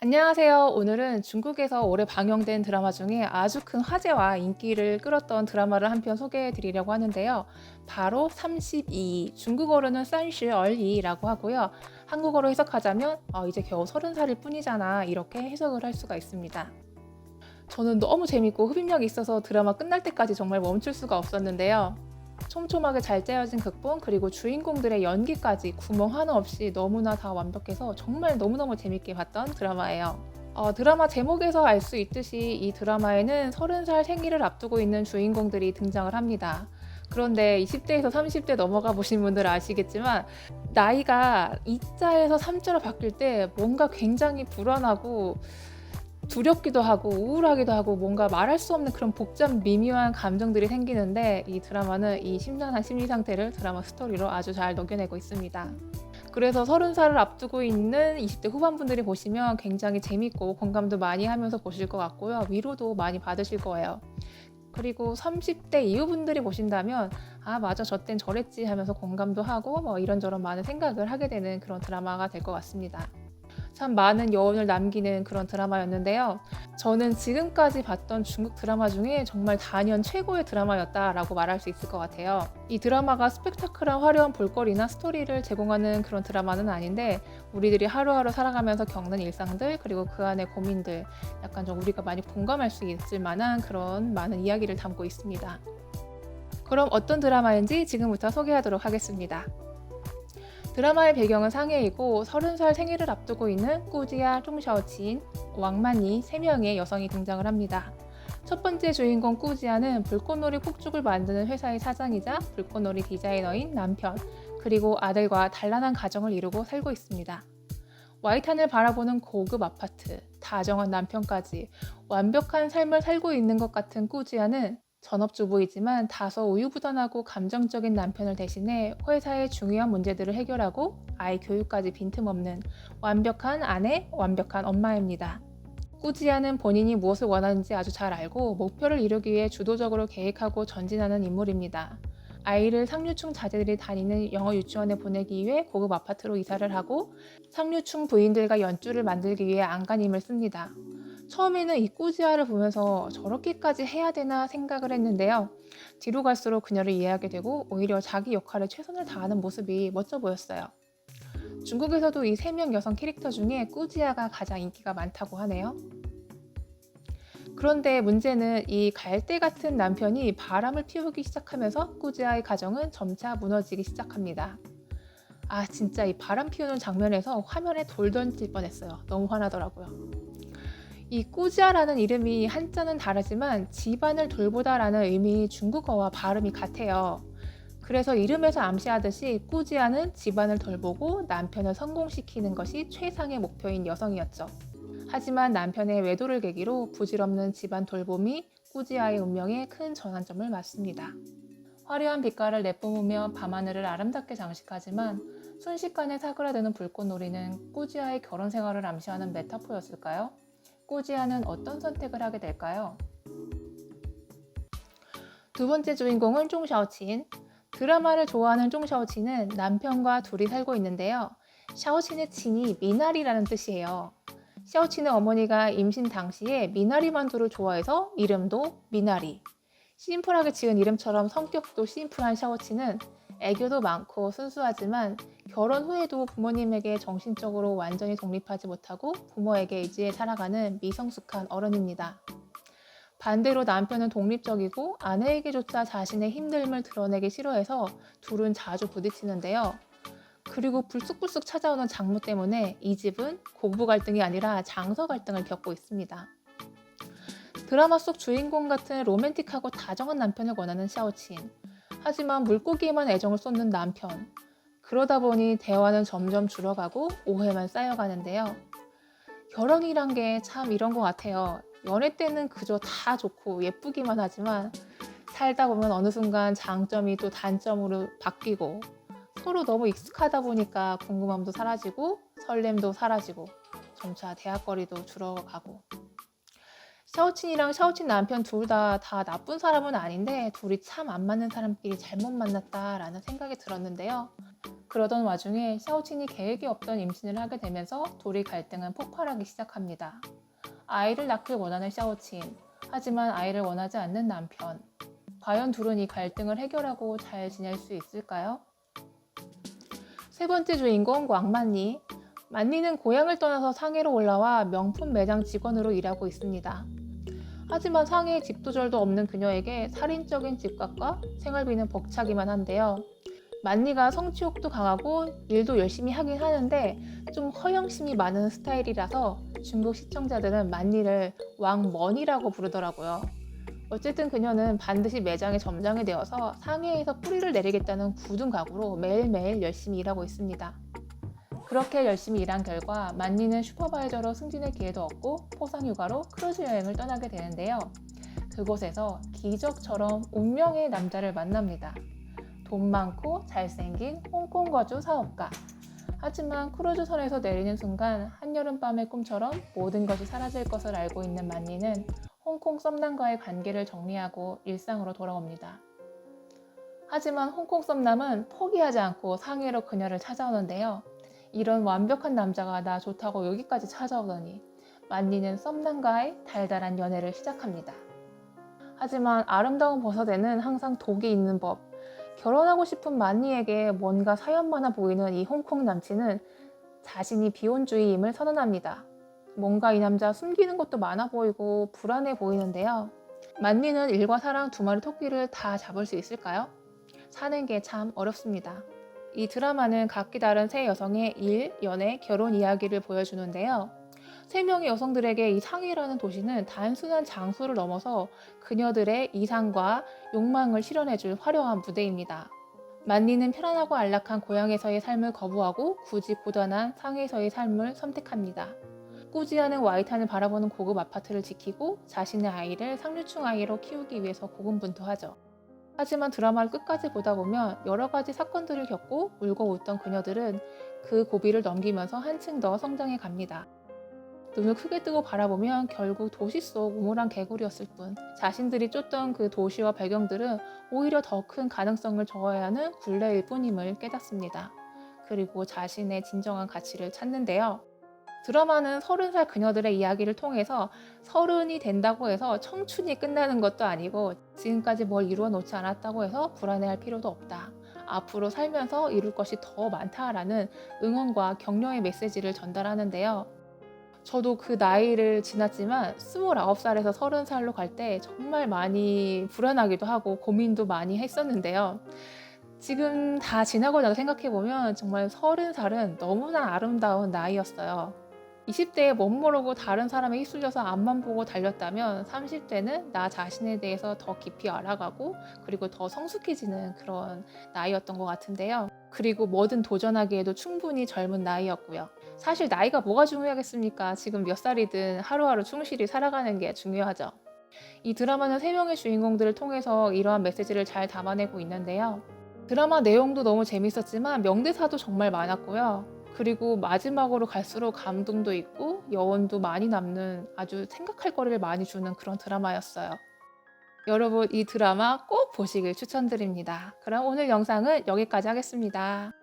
안녕하세요. 오늘은 중국에서 올해 방영된 드라마 중에 아주 큰 화제와 인기를 끌었던 드라마를 한 편 소개해 드리려고 하는데요. 바로 32, 중국어로는 산시얼이라고 하고요. 한국어로 해석하자면 이제 겨우 30살일 뿐이잖아 이렇게 해석을 할 수가 있습니다. 저는 너무 재밌고 흡입력이 있어서 드라마 끝날 때까지 정말 멈출 수가 없었는데요. 촘촘하게 잘 짜여진 극본 그리고 주인공들의 연기까지 구멍 하나 없이 너무나 다 완벽해서 정말 너무너무 재밌게 봤던 드라마예요. 드라마 제목에서 알 수 있듯이 이 드라마에는 30살 생일을 앞두고 있는 주인공들이 등장을 합니다. 그런데 20대에서 30대 넘어가 보신 분들 아시겠지만 나이가 2자에서 3자로 바뀔 때 뭔가 굉장히 불안하고 두렵기도 하고 우울하기도 하고 뭔가 말할 수 없는 그런 복잡 미묘한 감정들이 생기는데 이 드라마는 이 심란한 심리 상태를 드라마 스토리로 아주 잘 녹여내고 있습니다. 그래서 30살을 앞두고 있는 20대 후반분들이 보시면 굉장히 재밌고 공감도 많이 하면서 보실 것 같고요. 위로도 많이 받으실 거예요. 그리고 30대 이후분들이 보신다면 맞아 저 땐 저랬지 하면서 공감도 하고 이런저런 많은 생각을 하게 되는 그런 드라마가 될 것 같습니다. 참 많은 여운을 남기는 그런 드라마였는데요. 저는 지금까지 봤던 중국 드라마 중에 정말 단연 최고의 드라마였다라고 말할 수 있을 것 같아요. 이 드라마가 스펙타클한 화려한 볼거리나 스토리를 제공하는 그런 드라마는 아닌데 우리들이 하루하루 살아가면서 겪는 일상들 그리고 그 안의 고민들 약간 좀 우리가 많이 공감할 수 있을 만한 그런 많은 이야기를 담고 있습니다. 그럼 어떤 드라마인지 지금부터 소개하도록 하겠습니다. 드라마의 배경은 상해이고 30살 생일을 앞두고 있는 꾸지야, 총샤오친, 왕만이 3명의 여성이 등장을 합니다. 첫 번째 주인공 꾸지야는 불꽃놀이 폭죽을 만드는 회사의 사장이자 불꽃놀이 디자이너인 남편, 그리고 아들과 단란한 가정을 이루고 살고 있습니다. 와이탄을 바라보는 고급 아파트, 다정한 남편까지 완벽한 삶을 살고 있는 것 같은 꾸지야는 전업주부이지만 다소 우유부단하고 감정적인 남편을 대신해 회사의 중요한 문제들을 해결하고 아이 교육까지 빈틈없는 완벽한 아내, 완벽한 엄마입니다. 꾸지야는 본인이 무엇을 원하는지 아주 잘 알고 목표를 이루기 위해 주도적으로 계획하고 전진하는 인물입니다. 아이를 상류층 자제들이 다니는 영어 유치원에 보내기 위해 고급 아파트로 이사를 하고 상류층 부인들과 연주를 만들기 위해 안간힘을 씁니다. 처음에는 이 꾸지아를 보면서 저렇게까지 해야 되나 생각을 했는데요. 뒤로 갈수록 그녀를 이해하게 되고 오히려 자기 역할에 최선을 다하는 모습이 멋져 보였어요. 중국에서도 이 3명 여성 캐릭터 중에 꾸지아가 가장 인기가 많다고 하네요. 그런데 문제는 이 갈대 같은 남편이 바람을 피우기 시작하면서 꾸지아의 가정은 점차 무너지기 시작합니다. 진짜 이 바람 피우는 장면에서 화면에 돌 던질 뻔했어요. 너무 화나더라고요. 이 꾸지아라는 이름이 한자는 다르지만 집안을 돌보다라는 의미 중국어와 발음이 같아요. 그래서 이름에서 암시하듯이 꾸지아는 집안을 돌보고 남편을 성공시키는 것이 최상의 목표인 여성이었죠. 하지만 남편의 외도를 계기로 부질없는 집안 돌봄이 꾸지아의 운명에 큰 전환점을 맞습니다. 화려한 빛깔을 내뿜으며 밤하늘을 아름답게 장식하지만 순식간에 사그라드는 불꽃놀이는 꾸지아의 결혼 생활을 암시하는 메타포였을까요? 꾸지아는 어떤 선택을 하게 될까요? 두 번째 주인공은 쫑샤오친. 드라마를 좋아하는 쫑샤오친은 남편과 둘이 살고 있는데요. 샤오친의 친이 미나리라는 뜻이에요. 샤오친의 어머니가 임신 당시에 미나리 만두를 좋아해서 이름도 미나리. 심플하게 지은 이름처럼 성격도 심플한 샤오친은 애교도 많고 순수하지만 결혼 후에도 부모님에게 정신적으로 완전히 독립하지 못하고 부모에게 의지해 살아가는 미성숙한 어른입니다. 반대로 남편은 독립적이고 아내에게조차 자신의 힘듦을 드러내기 싫어해서 둘은 자주 부딪히는데요. 그리고 불쑥불쑥 찾아오는 장모 때문에 이 집은 고부 갈등이 아니라 장서 갈등을 겪고 있습니다. 드라마 속 주인공 같은 로맨틱하고 다정한 남편을 원하는 샤오친. 하지만 물고기에만 애정을 쏟는 남편. 그러다 보니 대화는 점점 줄어가고 오해만 쌓여가는데요. 결혼이란 게 참 이런 것 같아요. 연애 때는 그저 다 좋고 예쁘기만 하지만 살다 보면 어느 순간 장점이 또 단점으로 바뀌고 서로 너무 익숙하다 보니까 궁금함도 사라지고 설렘도 사라지고 점차 대화거리도 줄어가고 샤오친이랑 샤오친 남편 둘 다 나쁜 사람은 아닌데 둘이 참 안 맞는 사람끼리 잘못 만났다라는 생각이 들었는데요. 그러던 와중에 샤오친이 계획이 없던 임신을 하게 되면서 둘이 갈등은 폭발하기 시작합니다. 아이를 낳길 원하는 샤오친, 하지만 아이를 원하지 않는 남편. 과연 둘은 이 갈등을 해결하고 잘 지낼 수 있을까요? 세 번째 주인공 왕만리. 만리는 고향을 떠나서 상해로 올라와 명품 매장 직원으로 일하고 있습니다. 하지만 상해에 집도절도 없는 그녀에게 살인적인 집값과 생활비는 벅차기만 한데요. 만리가 성취욕도 강하고 일도 열심히 하긴 하는데 좀 허영심이 많은 스타일이라서 중국 시청자들은 만리를 왕머니라고 부르더라고요. 어쨌든 그녀는 반드시 매장의 점장이 되어서 상해에서 뿌리를 내리겠다는 굳은 각오로 매일매일 열심히 일하고 있습니다. 그렇게 열심히 일한 결과 만리는 슈퍼바이저로 승진의 기회도 얻고 포상휴가로 크루즈 여행을 떠나게 되는데요. 그곳에서 기적처럼 운명의 남자를 만납니다. 돈 많고 잘생긴 홍콩 거주 사업가. 하지만 크루즈선에서 내리는 순간 한여름밤의 꿈처럼 모든 것이 사라질 것을 알고 있는 만리는 홍콩 썸남과의 관계를 정리하고 일상으로 돌아옵니다. 하지만 홍콩 썸남은 포기하지 않고 상해로 그녀를 찾아오는데요. 이런 완벽한 남자가 나 좋다고 여기까지 찾아오더니 만리는 썸남과의 달달한 연애를 시작합니다. 하지만 아름다운 버섯에는 항상 독이 있는 법. 결혼하고 싶은 만리에게 뭔가 사연 많아 보이는 이 홍콩 남친은 자신이 비혼주의임을 선언합니다. 뭔가 이 남자 숨기는 것도 많아 보이고 불안해 보이는데요. 만리는 일과 사랑 두 마리 토끼를 다 잡을 수 있을까요? 사는 게 참 어렵습니다. 이 드라마는 각기 다른 세 여성의 일, 연애, 결혼 이야기를 보여주는데요. 세 명의 여성들에게 이 상해라는 도시는 단순한 장소를 넘어서 그녀들의 이상과 욕망을 실현해줄 화려한 무대입니다. 만리는 편안하고 안락한 고향에서의 삶을 거부하고 굳이 고단한 상해에서의 삶을 선택합니다. 꾸지않은 와이탄을 바라보는 고급 아파트를 지키고 자신의 아이를 상류층 아이로 키우기 위해서 고군분투하죠. 하지만 드라마를 끝까지 보다 보면 여러 가지 사건들을 겪고 울고 웃던 그녀들은 그 고비를 넘기면서 한층 더 성장해 갑니다. 눈을 크게 뜨고 바라보면 결국 도시 속 우물한 개구리였을 뿐 자신들이 쫓던 그 도시와 배경들은 오히려 더 큰 가능성을 저어야 하는 굴레일 뿐임을 깨닫습니다. 그리고 자신의 진정한 가치를 찾는데요. 드라마는 30살 그녀들의 이야기를 통해서 30이 된다고 해서 청춘이 끝나는 것도 아니고 지금까지 뭘 이루어 놓지 않았다고 해서 불안해할 필요도 없다. 앞으로 살면서 이룰 것이 더 많다라는 응원과 격려의 메시지를 전달하는데요. 저도 그 나이를 지났지만 29살에서 30살로 갈 때 정말 많이 불안하기도 하고 고민도 많이 했었는데요. 지금 다 지나고 나서 생각해보면 정말 30살은 너무나 아름다운 나이였어요. 20대에 멋모르고 다른 사람에 휩쓸려서 앞만 보고 달렸다면 30대는 나 자신에 대해서 더 깊이 알아가고 그리고 더 성숙해지는 그런 나이였던 것 같은데요. 그리고 뭐든 도전하기에도 충분히 젊은 나이였고요. 사실 나이가 뭐가 중요하겠습니까? 지금 몇 살이든 하루하루 충실히 살아가는 게 중요하죠. 이 드라마는 세 명의 주인공들을 통해서 이러한 메시지를 잘 담아내고 있는데요. 드라마 내용도 너무 재밌었지만 명대사도 정말 많았고요. 그리고 마지막으로 갈수록 감동도 있고 여운도 많이 남는 아주 생각할 거리를 많이 주는 그런 드라마였어요. 여러분 이 드라마 꼭 보시길 추천드립니다. 그럼 오늘 영상은 여기까지 하겠습니다.